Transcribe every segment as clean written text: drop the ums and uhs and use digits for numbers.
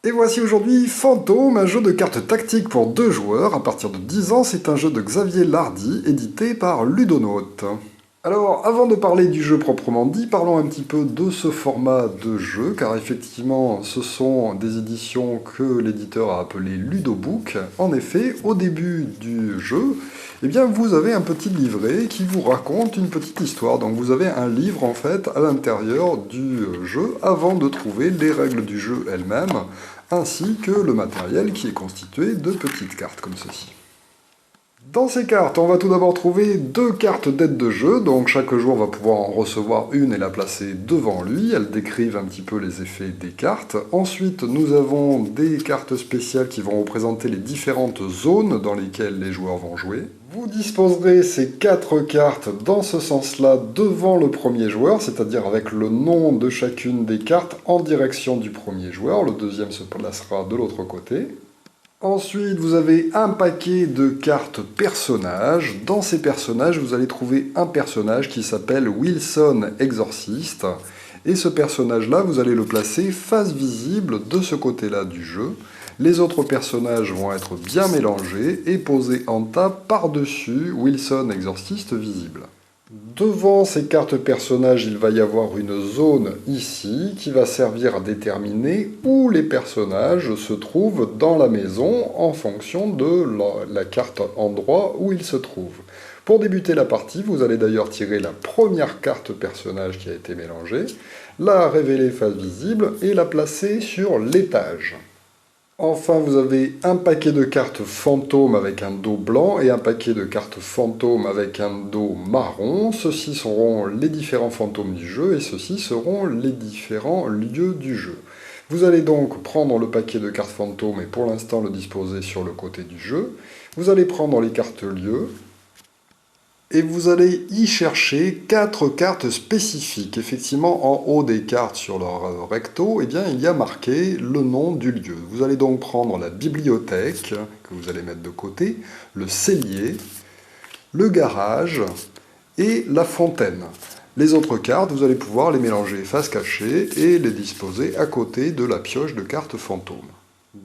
Et voici aujourd'hui Fantôme, un jeu de cartes tactiques pour 2 joueurs. À partir de 10 ans, c'est un jeu de Xavier Lardy, édité par Ludonote. Alors, avant de parler du jeu proprement dit, parlons un petit peu de ce format de jeu, car effectivement, ce sont des éditions que l'éditeur a appelées Ludobook. En effet, au début du jeu, eh bien, vous avez un petit livret qui vous raconte une petite histoire. Donc vous avez un livre, en fait, à l'intérieur du jeu, avant de trouver les règles du jeu elles-mêmes, ainsi que le matériel qui est constitué de petites cartes comme ceci. Dans ces cartes, on va tout d'abord trouver 2 cartes d'aide de jeu, donc chaque joueur va pouvoir en recevoir une et la placer devant lui. Elles décrivent un petit peu les effets des cartes. Ensuite, nous avons des cartes spéciales qui vont représenter les différentes zones dans lesquelles les joueurs vont jouer. Vous disposerez ces 4 cartes dans ce sens-là devant le premier joueur, c'est-à-dire avec le nom de chacune des cartes en direction du premier joueur. Le deuxième se placera de l'autre côté. Ensuite, vous avez un paquet de cartes personnages. Dans ces personnages, vous allez trouver un personnage qui s'appelle Wilson Exorciste. Et ce personnage-là, vous allez le placer face visible de ce côté-là du jeu. Les autres personnages vont être bien mélangés et posés en tas par-dessus Wilson Exorciste visible. Devant ces cartes personnages, il va y avoir une zone ici qui va servir à déterminer où les personnages se trouvent dans la maison en fonction de la carte endroit où ils se trouvent. Pour débuter la partie, vous allez d'ailleurs tirer la première carte personnage qui a été mélangée, la révéler face visible et la placer sur l'étage. Enfin, vous avez un paquet de cartes fantômes avec un dos blanc et un paquet de cartes fantômes avec un dos marron. Ceux-ci seront les différents fantômes du jeu et ceux-ci seront les différents lieux du jeu. Vous allez donc prendre le paquet de cartes fantômes et pour l'instant le disposer sur le côté du jeu. Vous allez prendre les cartes lieux. Et vous allez y chercher 4 cartes spécifiques. Effectivement, en haut des cartes sur leur recto, eh bien, il y a marqué le nom du lieu. Vous allez donc prendre la bibliothèque, que vous allez mettre de côté, le cellier, le garage et la fontaine. Les autres cartes, vous allez pouvoir les mélanger face cachée et les disposer à côté de la pioche de cartes fantômes.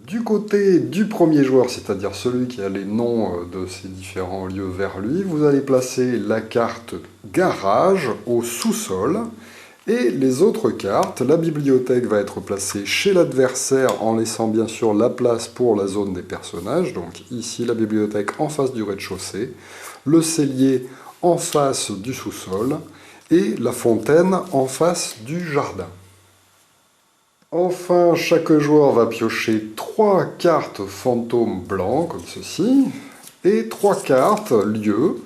Du côté du premier joueur, c'est-à-dire celui qui a les noms de ces différents lieux vers lui, vous allez placer la carte garage au sous-sol et les autres cartes, la bibliothèque va être placée chez l'adversaire en laissant bien sûr la place pour la zone des personnages, donc ici la bibliothèque en face du rez-de-chaussée, le cellier en face du sous-sol et la fontaine en face du jardin. Enfin, chaque joueur va piocher 3 cartes fantômes blancs, comme ceci, et 3 cartes lieux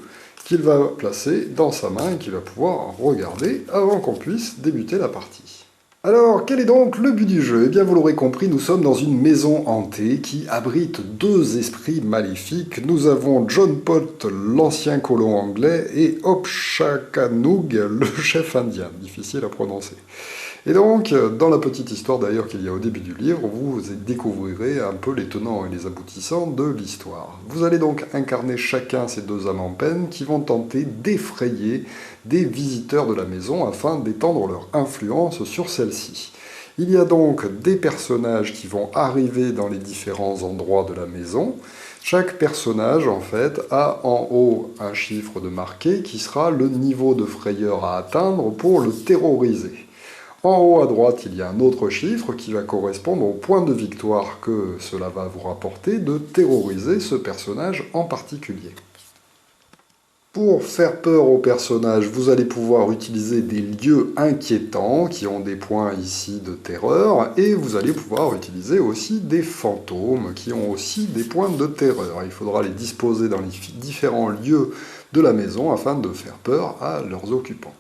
qu'il va placer dans sa main et qu'il va pouvoir regarder avant qu'on puisse débuter la partie. Alors, quel est donc le but du jeu? Eh bien, vous l'aurez compris, nous sommes dans une maison hantée qui abrite 2 esprits maléfiques. Nous avons John Pot, l'ancien colon anglais, et Hopshakanoog, le chef indien. Difficile à prononcer. Et donc, dans la petite histoire d'ailleurs qu'il y a au début du livre, vous découvrirez un peu les tenants et les aboutissants de l'histoire. Vous allez donc incarner chacun ces 2 âmes en peine qui vont tenter d'effrayer des visiteurs de la maison afin d'étendre leur influence sur celle-ci. Il y a donc des personnages qui vont arriver dans les différents endroits de la maison. Chaque personnage, en fait, a en haut un chiffre de marqué qui sera le niveau de frayeur à atteindre pour le terroriser. En haut à droite, il y a un autre chiffre qui va correspondre au point de victoire que cela va vous rapporter de terroriser ce personnage en particulier. Pour faire peur au personnage, vous allez pouvoir utiliser des lieux inquiétants qui ont des points ici de terreur et vous allez pouvoir utiliser aussi des fantômes qui ont aussi des points de terreur. Il faudra les disposer dans les différents lieux de la maison afin de faire peur à leurs occupants.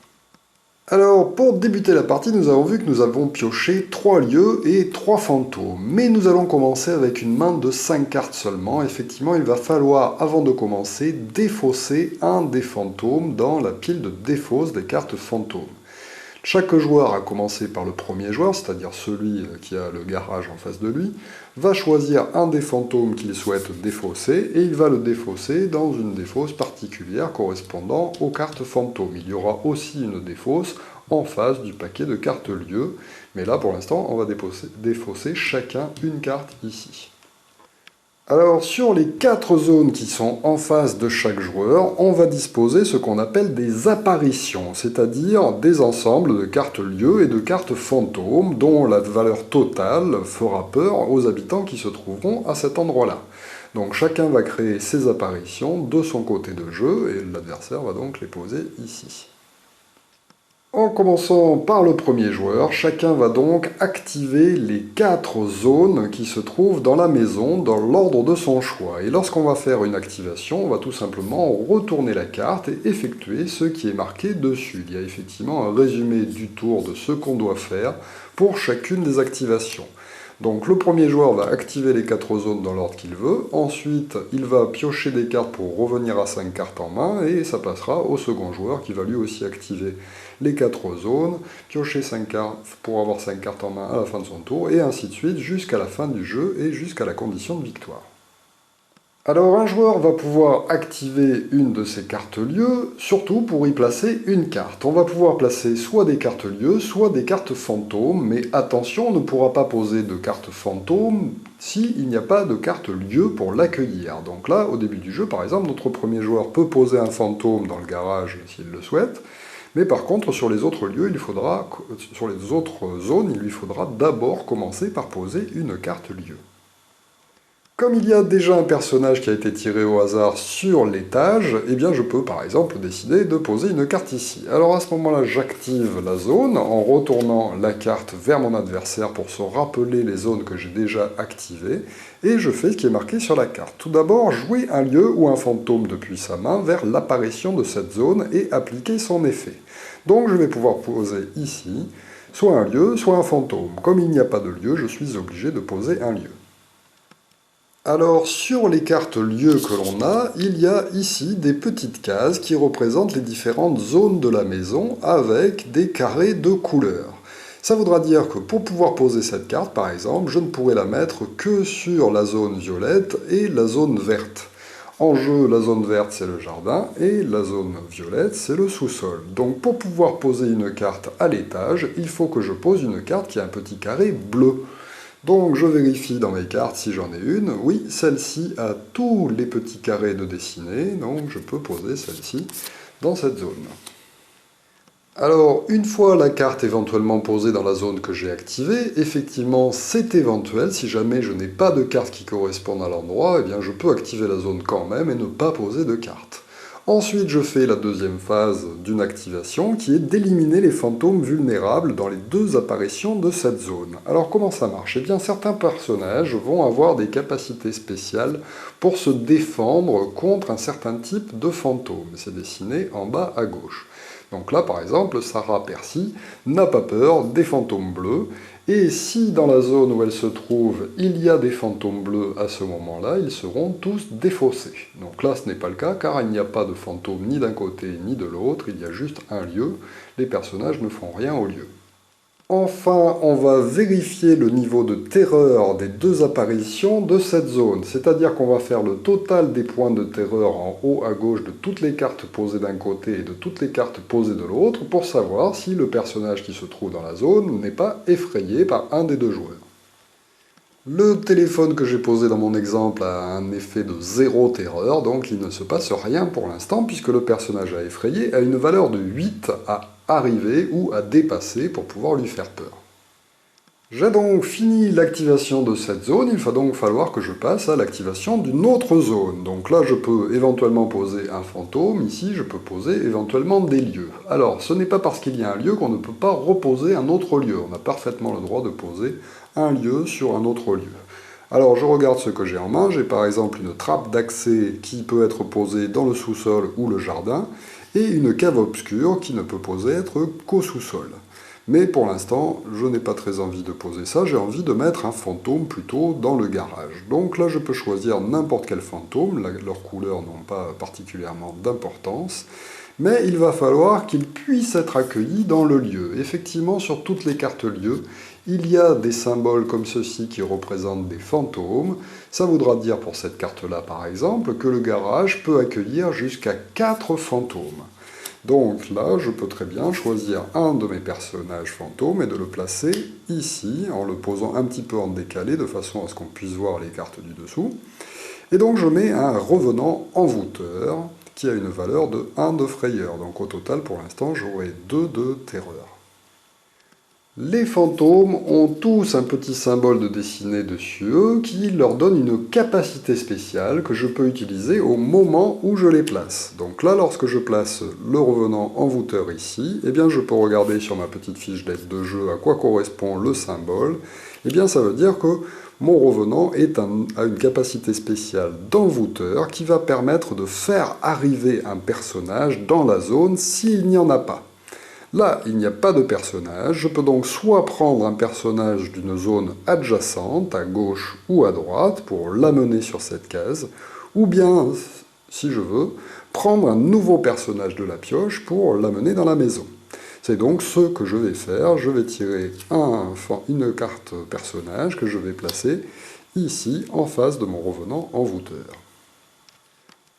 Alors, pour débuter la partie, nous avons vu que nous avons pioché 3 lieux et 3 fantômes. Mais nous allons commencer avec une main de 5 cartes seulement. Effectivement, il va falloir, avant de commencer, défausser un des fantômes dans la pile de défausse des cartes fantômes. Chaque joueur, à commencer par le premier joueur, c'est-à-dire celui qui a le garage en face de lui, va choisir un des fantômes qu'il souhaite défausser, et il va le défausser dans une défausse particulière correspondant aux cartes fantômes. Il y aura aussi une défausse en face du paquet de cartes lieux. Mais là, pour l'instant, on va défausser chacun une carte ici. Alors, sur les 4 zones qui sont en face de chaque joueur, on va disposer ce qu'on appelle des apparitions, c'est-à-dire des ensembles de cartes lieux et de cartes fantômes dont la valeur totale fera peur aux habitants qui se trouveront à cet endroit-là. Donc chacun va créer ses apparitions de son côté de jeu et l'adversaire va donc les poser ici. En commençant par le premier joueur, chacun va donc activer les 4 zones qui se trouvent dans la maison dans l'ordre de son choix. Et lorsqu'on va faire une activation, on va tout simplement retourner la carte et effectuer ce qui est marqué dessus. Il y a effectivement un résumé du tour de ce qu'on doit faire pour chacune des activations. Donc le premier joueur va activer les 4 zones dans l'ordre qu'il veut, ensuite il va piocher des cartes pour revenir à 5 cartes en main, et ça passera au second joueur qui va lui aussi activer les 4 zones, piocher 5 cartes pour avoir 5 cartes en main à la fin de son tour, et ainsi de suite jusqu'à la fin du jeu et jusqu'à la condition de victoire. Alors un joueur va pouvoir activer une de ces cartes lieux, surtout pour y placer une carte. On va pouvoir placer soit des cartes lieux, soit des cartes fantômes, mais attention, on ne pourra pas poser de cartes fantômes s'il n'y a pas de carte lieu pour l'accueillir. Donc là, au début du jeu, par exemple, notre premier joueur peut poser un fantôme dans le garage s'il le souhaite, mais par contre, sur les autres lieux, sur les autres zones, il lui faudra d'abord commencer par poser une carte lieu. Comme il y a déjà un personnage qui a été tiré au hasard sur l'étage, eh bien je peux par exemple décider de poser une carte ici. Alors à ce moment-là, j'active la zone en retournant la carte vers mon adversaire pour se rappeler les zones que j'ai déjà activées, et je fais ce qui est marqué sur la carte. Tout d'abord, jouer un lieu ou un fantôme depuis sa main vers l'apparition de cette zone et appliquer son effet. Donc je vais pouvoir poser ici soit un lieu, soit un fantôme. Comme il n'y a pas de lieu, je suis obligé de poser un lieu. Alors, sur les cartes lieux que l'on a, il y a ici des petites cases qui représentent les différentes zones de la maison avec des carrés de couleurs. Ça voudra dire que pour pouvoir poser cette carte, par exemple, je ne pourrai la mettre que sur la zone violette et la zone verte. En jeu, la zone verte, c'est le jardin, et la zone violette, c'est le sous-sol. Donc pour pouvoir poser une carte à l'étage, il faut que je pose une carte qui a un petit carré bleu. Donc je vérifie dans mes cartes si j'en ai une. Oui, celle-ci a tous les petits carrés de dessinée, donc je peux poser celle-ci dans cette zone. Alors, une fois la carte éventuellement posée dans la zone que j'ai activée, effectivement, c'est éventuel. Si jamais je n'ai pas de carte qui corresponde à l'endroit, eh bien je peux activer la zone quand même et ne pas poser de carte. Ensuite, je fais la deuxième phase d'une activation qui est d'éliminer les fantômes vulnérables dans les 2 apparitions de cette zone. Alors comment ça marche? Eh bien certains personnages vont avoir des capacités spéciales pour se défendre contre un certain type de fantôme. C'est dessiné en bas à gauche. Donc là, par exemple, Sarah Percy n'a pas peur des fantômes bleus, et si dans la zone où elle se trouve, il y a des fantômes bleus à ce moment-là, ils seront tous défaussés. Donc là, ce n'est pas le cas, car il n'y a pas de fantômes ni d'un côté ni de l'autre, il y a juste un lieu, les personnages ne font rien au lieu. Enfin, on va vérifier le niveau de terreur des 2 apparitions de cette zone, c'est-à-dire qu'on va faire le total des points de terreur en haut à gauche de toutes les cartes posées d'un côté et de toutes les cartes posées de l'autre pour savoir si le personnage qui se trouve dans la zone n'est pas effrayé par un des 2 joueurs. Le téléphone que j'ai posé dans mon exemple a un effet de 0 terreur, donc il ne se passe rien pour l'instant puisque le personnage à effrayer a une valeur de 8 à arriver ou à dépasser pour pouvoir lui faire peur. J'ai donc fini l'activation de cette zone, il va donc falloir que je passe à l'activation d'une autre zone. Donc là, je peux éventuellement poser un fantôme, ici je peux poser éventuellement des lieux. Alors, ce n'est pas parce qu'il y a un lieu qu'on ne peut pas reposer un autre lieu. On a parfaitement le droit de poser un lieu sur un autre lieu. Alors, je regarde ce que j'ai en main. J'ai par exemple une trappe d'accès qui peut être posée dans le sous-sol ou le jardin, et une cave obscure qui ne peut être qu'au sous-sol. Mais pour l'instant, je n'ai pas très envie de poser ça, j'ai envie de mettre un fantôme plutôt dans le garage. Donc là, je peux choisir n'importe quel fantôme, leurs couleurs n'ont pas particulièrement d'importance, mais il va falloir qu'ils puissent être accueillis dans le lieu. Effectivement, sur toutes les cartes lieux, il y a des symboles comme ceci qui représentent des fantômes. Ça voudra dire pour cette carte-là, par exemple, que le garage peut accueillir jusqu'à 4 fantômes. Donc là, je peux très bien choisir un de mes personnages fantômes et de le placer ici, en le posant un petit peu en décalé, de façon à ce qu'on puisse voir les cartes du dessous. Et donc je mets un revenant envoûteur, qui a une valeur de 1 de frayeur. Donc au total, pour l'instant, j'aurai 2 de terreur. Les fantômes ont tous un petit symbole de dessiné dessus eux qui leur donne une capacité spéciale que je peux utiliser au moment où je les place. Donc là, lorsque je place le revenant envoûteur ici, eh bien je peux regarder sur ma petite fiche d'aide de jeu à quoi correspond le symbole. Eh bien ça veut dire que mon revenant a une capacité spéciale d'envoûteur qui va permettre de faire arriver un personnage dans la zone s'il n'y en a pas. Là, il n'y a pas de personnage, je peux donc soit prendre un personnage d'une zone adjacente, à gauche ou à droite, pour l'amener sur cette case, ou bien, si je veux, prendre un nouveau personnage de la pioche pour l'amener dans la maison. C'est donc ce que je vais faire, je vais tirer une carte personnage que je vais placer ici, en face de mon revenant envoûteur.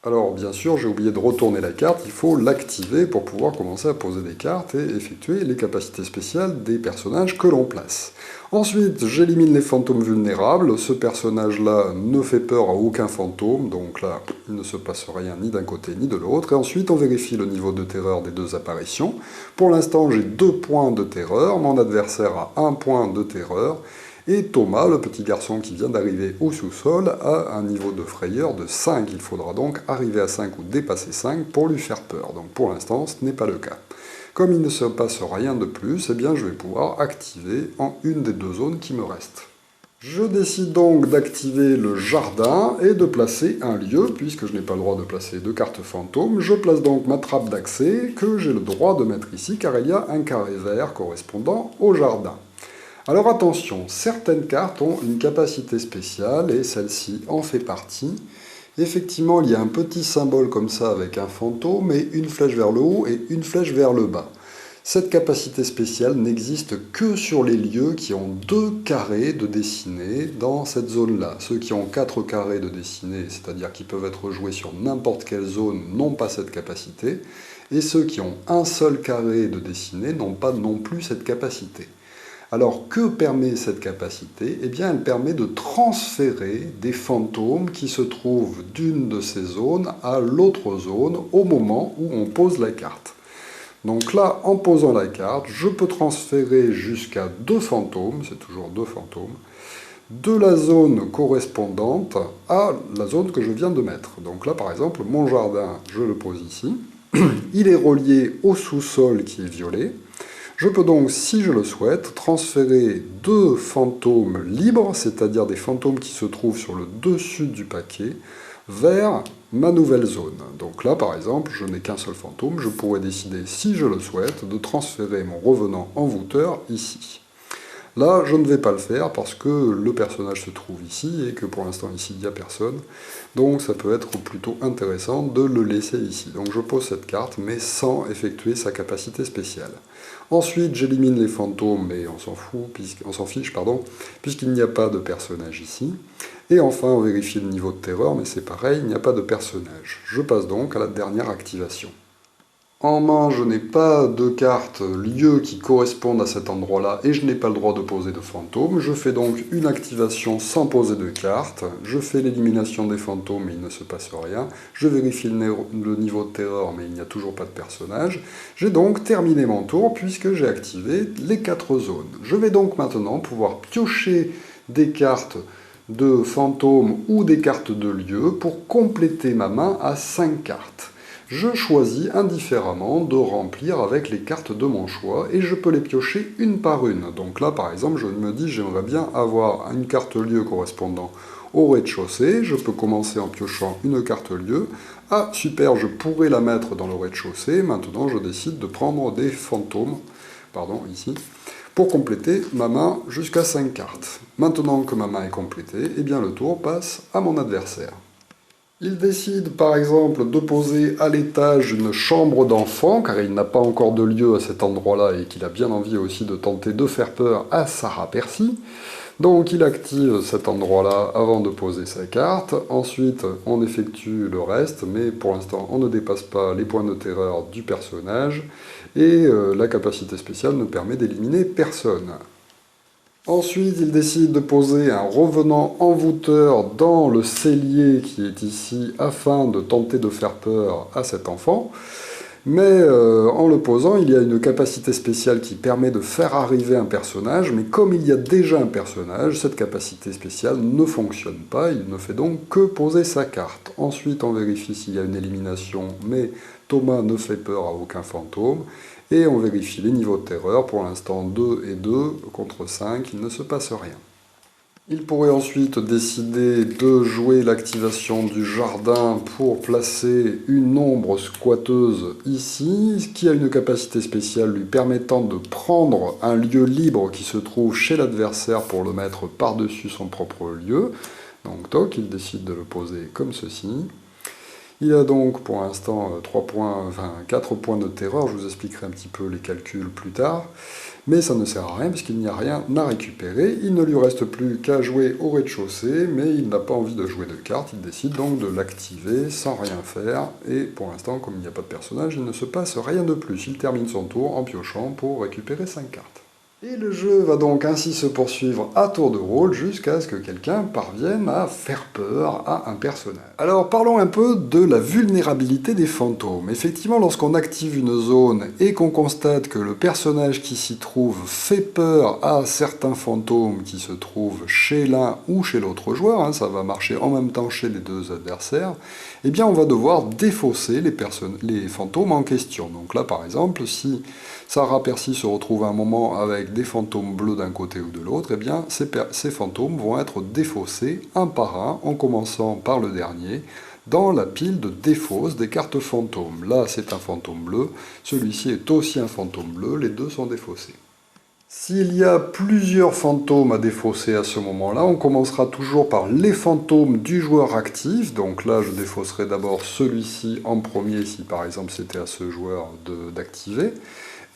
Alors bien sûr, j'ai oublié de retourner la carte, il faut l'activer pour pouvoir commencer à poser des cartes et effectuer les capacités spéciales des personnages que l'on place. Ensuite, j'élimine les fantômes vulnérables, ce personnage-là ne fait peur à aucun fantôme, donc là, il ne se passe rien ni d'un côté ni de l'autre. Et ensuite, on vérifie le niveau de terreur des deux apparitions. Pour l'instant, j'ai 2 points de terreur, mon adversaire a 1 point de terreur, et Thomas, le petit garçon qui vient d'arriver au sous-sol, a un niveau de frayeur de 5. Il faudra donc arriver à 5 ou dépasser 5 pour lui faire peur. Donc pour l'instant, ce n'est pas le cas. Comme il ne se passe rien de plus, eh bien je vais pouvoir activer en une des 2 zones qui me restent. Je décide donc d'activer le jardin et de placer un lieu, puisque je n'ai pas le droit de placer de cartes fantômes. Je place donc ma trappe d'accès, que j'ai le droit de mettre ici, car il y a un carré vert correspondant au jardin. Alors attention, certaines cartes ont une capacité spéciale, et celle-ci en fait partie. Effectivement, il y a un petit symbole comme ça avec un fantôme et une flèche vers le haut et une flèche vers le bas. Cette capacité spéciale n'existe que sur les lieux qui ont 2 carrés de dessinée dans cette zone-là. Ceux qui ont 4 carrés de dessinée, c'est-à-dire qui peuvent être joués sur n'importe quelle zone, n'ont pas cette capacité. Et ceux qui ont un seul carré de dessinée n'ont pas non plus cette capacité. Alors, que permet cette capacité? Eh bien, elle permet de transférer des fantômes qui se trouvent d'une de ces zones à l'autre zone au moment où on pose la carte. Donc là, en posant la carte, je peux transférer jusqu'à 2 fantômes, c'est toujours 2 fantômes, de la zone correspondante à la zone que je viens de mettre. Donc là, par exemple, mon jardin, je le pose ici. Il est relié au sous-sol qui est violet. Je peux donc, si je le souhaite, transférer 2 fantômes libres, c'est-à-dire des fantômes qui se trouvent sur le dessus du paquet, vers ma nouvelle zone. Donc là, par exemple, je n'ai qu'un seul fantôme, je pourrais décider, si je le souhaite, de transférer mon revenant envoûteur ici. Là, je ne vais pas le faire parce que le personnage se trouve ici et que pour l'instant ici il n'y a personne. Donc ça peut être plutôt intéressant de le laisser ici. Donc je pose cette carte mais sans effectuer sa capacité spéciale. Ensuite j'élimine les fantômes mais on s'en fiche, puisqu'il n'y a pas de personnage ici. Et enfin on vérifie le niveau de terreur mais c'est pareil, il n'y a pas de personnage. Je passe donc à la dernière activation. En main, je n'ai pas de carte lieu qui correspondent à cet endroit-là et je n'ai pas le droit de poser de fantômes. Je fais donc une activation sans poser de carte. Je fais l'élimination des fantômes mais il ne se passe rien. Je vérifie le niveau de terreur mais il n'y a toujours pas de personnage. J'ai donc terminé mon tour puisque j'ai activé les 4 zones. Je vais donc maintenant pouvoir piocher des cartes de fantômes ou des cartes de lieu pour compléter ma main à 5 cartes. Je choisis indifféremment de remplir avec les cartes de mon choix et je peux les piocher une par une. Donc là, par exemple, je me dis j'aimerais bien avoir une carte lieu correspondant au rez-de-chaussée. Je peux commencer en piochant une carte lieu. Ah, super, je pourrais la mettre dans le rez-de-chaussée. Maintenant, je décide de prendre des fantômes, ici, pour compléter ma main jusqu'à 5 cartes. Maintenant que ma main est complétée, eh bien le tour passe à mon adversaire. Il décide par exemple de poser à l'étage une chambre d'enfant, car il n'a pas encore de lieu à cet endroit-là et qu'il a bien envie aussi de tenter de faire peur à Sarah Percy. Donc il active cet endroit-là avant de poser sa carte. Ensuite, on effectue le reste, mais pour l'instant, on ne dépasse pas les points de terreur du personnage. Et la capacité spéciale ne permet d'éliminer personne. Ensuite, il décide de poser un revenant envoûteur dans le cellier qui est ici afin de tenter de faire peur à cet enfant. Mais en le posant, il y a une capacité spéciale qui permet de faire arriver un personnage, mais comme il y a déjà un personnage, cette capacité spéciale ne fonctionne pas, il ne fait donc que poser sa carte. Ensuite, on vérifie s'il y a une élimination, mais Thomas ne fait peur à aucun fantôme, et on vérifie les niveaux de terreur, pour l'instant 2 et 2 contre 5, il ne se passe rien. Il pourrait ensuite décider de jouer l'activation du jardin pour placer une ombre squatteuse ici, qui a une capacité spéciale lui permettant de prendre un lieu libre qui se trouve chez l'adversaire pour le mettre par-dessus son propre lieu. Donc toc, il décide de le poser comme ceci. Il a donc pour l'instant 4 points de terreur, je vous expliquerai un petit peu les calculs plus tard, mais ça ne sert à rien puisqu'il n'y a rien à récupérer, il ne lui reste plus qu'à jouer au rez-de-chaussée, mais il n'a pas envie de jouer de cartes, il décide donc de l'activer sans rien faire, et pour l'instant comme il n'y a pas de personnage, il ne se passe rien de plus, il termine son tour en piochant pour récupérer 5 cartes. Et le jeu va donc ainsi se poursuivre à tour de rôle jusqu'à ce que quelqu'un parvienne à faire peur à un personnage. Alors parlons un peu de la vulnérabilité des fantômes. Effectivement, lorsqu'on active une zone et qu'on constate que le personnage qui s'y trouve fait peur à certains fantômes qui se trouvent chez l'un ou chez l'autre joueur, ça va marcher en même temps chez les deux adversaires, eh bien on va devoir défausser les fantômes en question. Donc là par exemple, si Sarah Percy se retrouve à un moment avec des fantômes bleus d'un côté ou de l'autre, eh bien ces fantômes vont être défaussés un par un, en commençant par le dernier, dans la pile de défausse des cartes fantômes. Là c'est un fantôme bleu, celui-ci est aussi un fantôme bleu, les deux sont défaussés. S'il y a plusieurs fantômes à défausser à ce moment-là, on commencera toujours par les fantômes du joueur actif. Donc là, je défausserai d'abord celui-ci en premier, si par exemple c'était à ce joueur d'activer.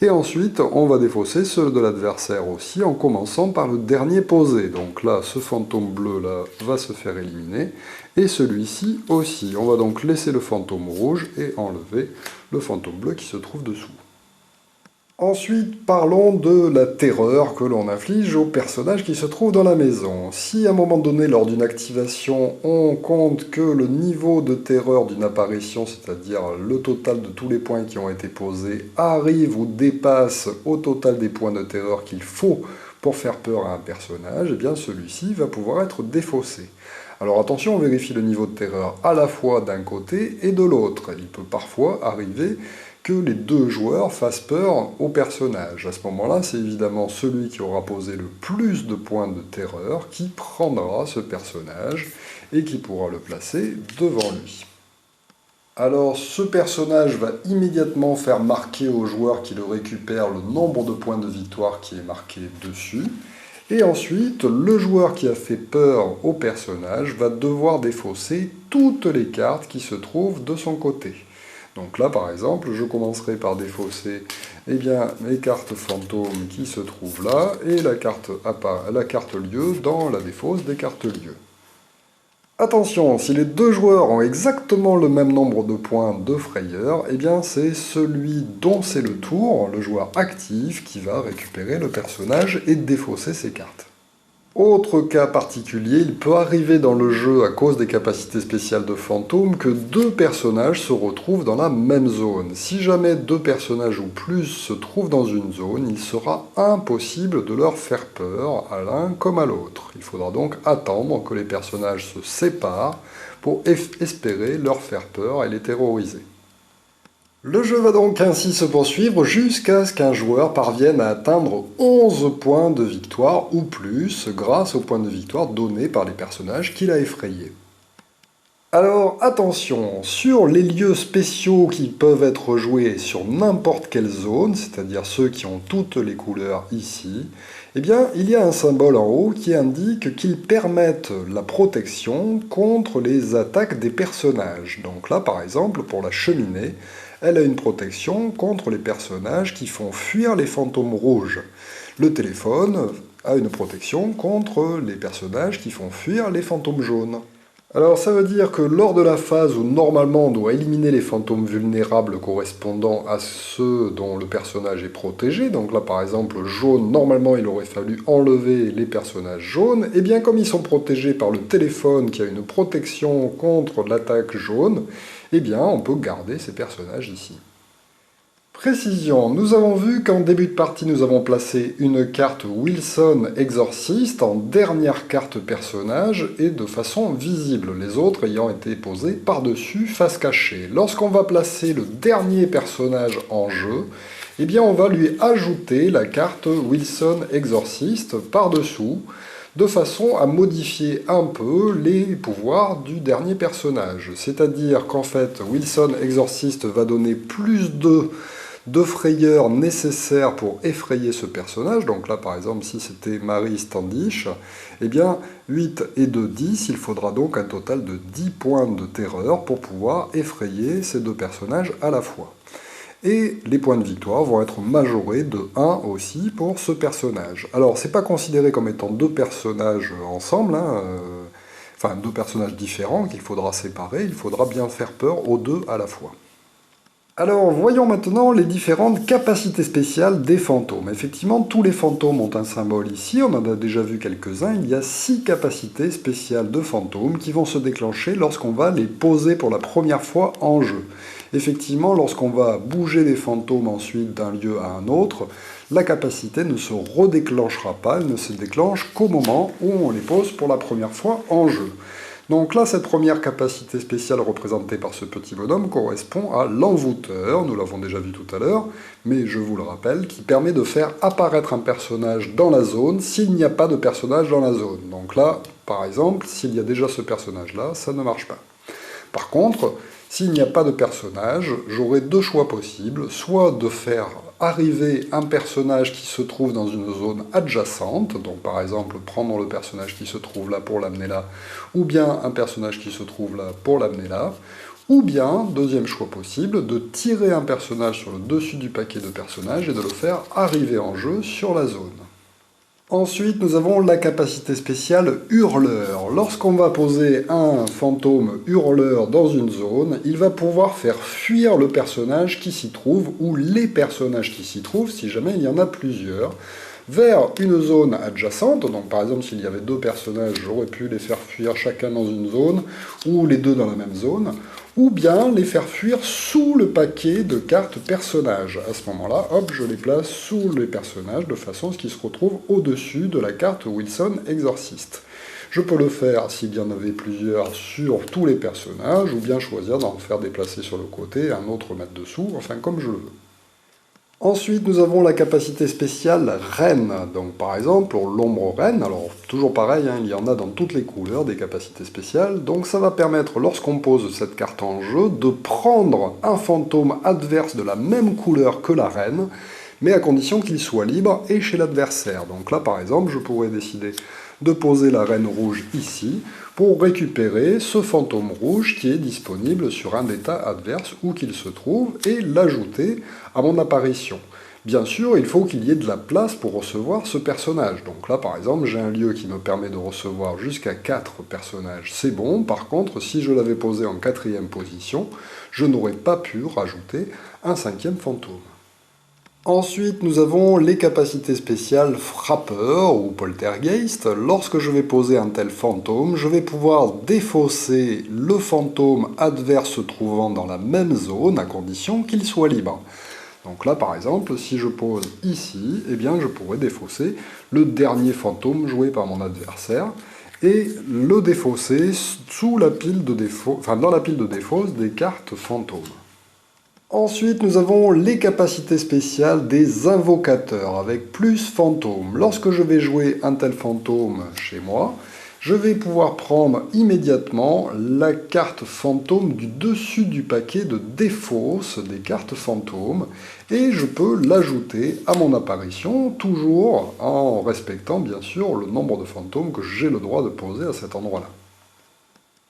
Et ensuite, on va défausser ceux de l'adversaire aussi, en commençant par le dernier posé. Donc là, ce fantôme bleu-là va se faire éliminer, et celui-ci aussi. On va donc laisser le fantôme rouge et enlever le fantôme bleu qui se trouve dessous. Ensuite, parlons de la terreur que l'on inflige aux personnages qui se trouvent dans la maison. Si à un moment donné, lors d'une activation, on compte que le niveau de terreur d'une apparition, c'est-à-dire le total de tous les points qui ont été posés, arrive ou dépasse au total des points de terreur qu'il faut pour faire peur à un personnage, eh bien celui-ci va pouvoir être défaussé. Alors attention, on vérifie le niveau de terreur à la fois d'un côté et de l'autre. Il peut parfois arriver que les deux joueurs fassent peur au personnage. À ce moment-là, c'est évidemment celui qui aura posé le plus de points de terreur qui prendra ce personnage et qui pourra le placer devant lui. Alors ce personnage va immédiatement faire marquer au joueur qui le récupère le nombre de points de victoire qui est marqué dessus. Et ensuite, le joueur qui a fait peur au personnage va devoir défausser toutes les cartes qui se trouvent de son côté. Donc là, par exemple, je commencerai par défausser mes cartes fantômes qui se trouvent là, et la carte lieu dans la défausse des cartes lieu. Attention, si les deux joueurs ont exactement le même nombre de points de frayeur, eh bien c'est celui dont c'est le tour, le joueur actif, qui va récupérer le personnage et défausser ses cartes. Autre cas particulier, il peut arriver dans le jeu, à cause des capacités spéciales de fantômes, que deux personnages se retrouvent dans la même zone. Si jamais deux personnages ou plus se trouvent dans une zone, il sera impossible de leur faire peur à l'un comme à l'autre. Il faudra donc attendre que les personnages se séparent pour espérer leur faire peur et les terroriser. Le jeu va donc ainsi se poursuivre jusqu'à ce qu'un joueur parvienne à atteindre 11 points de victoire ou plus grâce aux points de victoire donnés par les personnages qu'il a effrayés. Alors attention, sur les lieux spéciaux qui peuvent être joués sur n'importe quelle zone, c'est-à-dire ceux qui ont toutes les couleurs ici, eh bien il y a un symbole en haut qui indique qu'ils permettent la protection contre les attaques des personnages. Donc là par exemple, pour la cheminée, elle a une protection contre les personnages qui font fuir les fantômes rouges. Le téléphone a une protection contre les personnages qui font fuir les fantômes jaunes. Alors ça veut dire que lors de la phase où normalement on doit éliminer les fantômes vulnérables correspondant à ceux dont le personnage est protégé, donc là par exemple jaune, normalement il aurait fallu enlever les personnages jaunes, et bien comme ils sont protégés par le téléphone qui a une protection contre l'attaque jaune, eh bien on peut garder ces personnages ici. Précision, nous avons vu qu'en début de partie, nous avons placé une carte Wilson Exorciste en dernière carte personnage et de façon visible, les autres ayant été posées par-dessus face cachée. Lorsqu'on va placer le dernier personnage en jeu, eh bien on va lui ajouter la carte Wilson Exorciste par-dessous, de façon à modifier un peu les pouvoirs du dernier personnage. C'est-à-dire qu'en fait, Wilson Exorciste va donner plus de frayeur nécessaire pour effrayer ce personnage. Donc là, par exemple, si c'était Mary Standish, eh bien, 8 et 2, 10, il faudra donc un total de 10 points de terreur pour pouvoir effrayer ces deux personnages à la fois. Et les points de victoire vont être majorés de 1 aussi pour ce personnage. Alors, c'est pas considéré comme étant deux personnages ensemble, enfin deux personnages différents qu'il faudra séparer, il faudra bien faire peur aux deux à la fois. Alors, voyons maintenant les différentes capacités spéciales des fantômes. Effectivement, tous les fantômes ont un symbole ici, on en a déjà vu quelques-uns. Il y a 6 capacités spéciales de fantômes qui vont se déclencher lorsqu'on va les poser pour la première fois en jeu. Effectivement, lorsqu'on va bouger les fantômes ensuite d'un lieu à un autre, la capacité ne se redéclenchera pas, elle ne se déclenche qu'au moment où on les pose pour la première fois en jeu. Donc là, cette première capacité spéciale représentée par ce petit bonhomme correspond à l'envoûteur, nous l'avons déjà vu tout à l'heure, mais je vous le rappelle, qui permet de faire apparaître un personnage dans la zone s'il n'y a pas de personnage dans la zone. Donc là, par exemple, s'il y a déjà ce personnage-là, ça ne marche pas. Par contre, s'il n'y a pas de personnage, j'aurai deux choix possibles, soit de faire arriver un personnage qui se trouve dans une zone adjacente, donc par exemple prendre le personnage qui se trouve là pour l'amener là, ou bien un personnage qui se trouve là pour l'amener là, ou bien, deuxième choix possible, de tirer un personnage sur le dessus du paquet de personnages et de le faire arriver en jeu sur la zone. Ensuite, nous avons la capacité spéciale Hurleur. Lorsqu'on va poser un fantôme Hurleur dans une zone, il va pouvoir faire fuir le personnage qui s'y trouve, ou les personnages qui s'y trouvent, si jamais il y en a plusieurs, vers une zone adjacente. Donc par exemple, s'il y avait deux personnages, j'aurais pu les faire fuir chacun dans une zone, ou les deux dans la même zone, ou bien les faire fuir sous le paquet de cartes personnages. À ce moment-là, hop, je les place sous les personnages de façon à ce qu'ils se retrouvent au-dessus de la carte Wilson Exorciste. Je peux le faire, s'il y en avait plusieurs, sur tous les personnages, ou bien choisir d'en faire déplacer sur le côté, un autre mettre dessous, enfin comme je le veux. Ensuite, nous avons la capacité spéciale Reine. Donc par exemple, l'ombre Reine, alors toujours pareil, il y en a dans toutes les couleurs des capacités spéciales, donc ça va permettre, lorsqu'on pose cette carte en jeu, de prendre un fantôme adverse de la même couleur que la Reine, mais à condition qu'il soit libre et chez l'adversaire. Donc là, par exemple, je pourrais décider de poser la Reine rouge ici, pour récupérer ce fantôme rouge qui est disponible sur un état adverse où qu'il se trouve, et l'ajouter à mon apparition. Bien sûr, il faut qu'il y ait de la place pour recevoir ce personnage. Donc là, par exemple, j'ai un lieu qui me permet de recevoir jusqu'à 4 personnages, c'est bon. Par contre, si je l'avais posé en 4e position, je n'aurais pas pu rajouter un 5e fantôme. Ensuite, nous avons les capacités spéciales Frappeur ou Poltergeist. Lorsque je vais poser un tel fantôme, je vais pouvoir défausser le fantôme adverse se trouvant dans la même zone, à condition qu'il soit libre. Donc là, par exemple, si je pose ici, eh bien, je pourrais défausser le dernier fantôme joué par mon adversaire, et le défausser sous la pile de dans la pile de défausse des cartes fantômes. Ensuite, nous avons les capacités spéciales des invocateurs, avec plus fantômes. Lorsque je vais jouer un tel fantôme chez moi, je vais pouvoir prendre immédiatement la carte fantôme du dessus du paquet de défausse des cartes fantômes, et je peux l'ajouter à mon apparition, toujours en respectant bien sûr le nombre de fantômes que j'ai le droit de poser à cet endroit-là.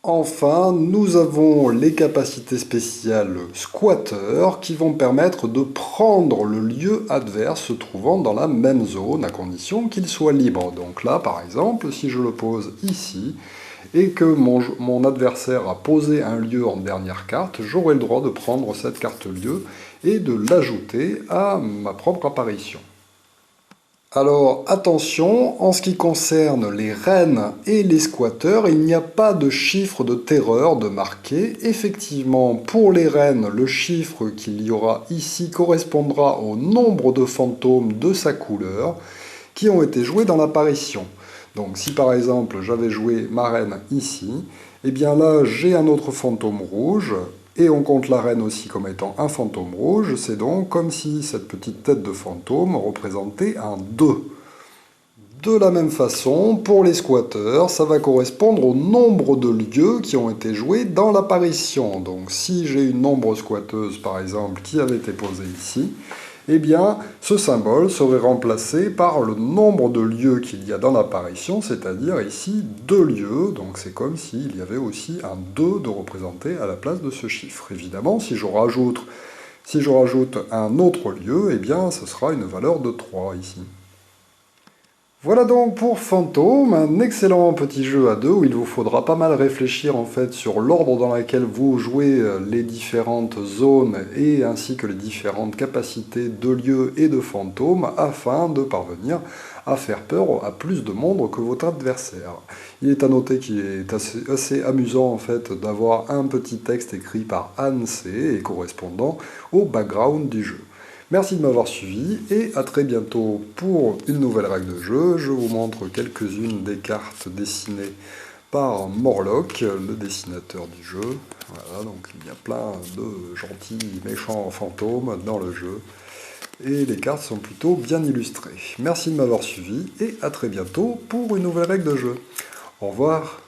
Enfin, nous avons les capacités spéciales squatter qui vont permettre de prendre le lieu adverse se trouvant dans la même zone à condition qu'il soit libre. Donc là, par exemple, si je le pose ici et que mon adversaire a posé un lieu en dernière carte, j'aurai le droit de prendre cette carte lieu et de l'ajouter à ma propre apparition. Alors attention, en ce qui concerne les reines et les squatteurs, il n'y a pas de chiffre de terreur de marqué. Effectivement, pour les reines, le chiffre qu'il y aura ici correspondra au nombre de fantômes de sa couleur qui ont été joués dans l'apparition. Donc si par exemple j'avais joué ma reine ici, eh bien là j'ai un autre fantôme rouge, et on compte la reine aussi comme étant un fantôme rouge, c'est donc comme si cette petite tête de fantôme représentait un 2. De la même façon, pour les squatteurs, ça va correspondre au nombre de lieux qui ont été joués dans l'apparition. Donc si j'ai une nombre squatteuse par exemple qui avait été posée ici, eh bien ce symbole serait remplacé par le nombre de lieux qu'il y a dans l'apparition, c'est-à-dire ici 2 lieux, donc c'est comme s'il y avait aussi un 2 de représenté à la place de ce chiffre. Évidemment, si je rajoute un autre lieu, eh bien ce sera une valeur de 3 ici. Voilà donc pour Fantôme, un excellent petit jeu à deux où il vous faudra pas mal réfléchir en fait sur l'ordre dans lequel vous jouez les différentes zones et ainsi que les différentes capacités de lieux et de fantômes afin de parvenir à faire peur à plus de monde que votre adversaire. Il est à noter qu'il est assez amusant en fait d'avoir un petit texte écrit par Anne C et correspondant au background du jeu. Merci de m'avoir suivi et à très bientôt pour une nouvelle règle de jeu. Je vous montre quelques-unes des cartes dessinées par Morlock, le dessinateur du jeu. Voilà, donc il y a plein de gentils méchants fantômes dans le jeu. Et les cartes sont plutôt bien illustrées. Merci de m'avoir suivi et à très bientôt pour une nouvelle règle de jeu. Au revoir.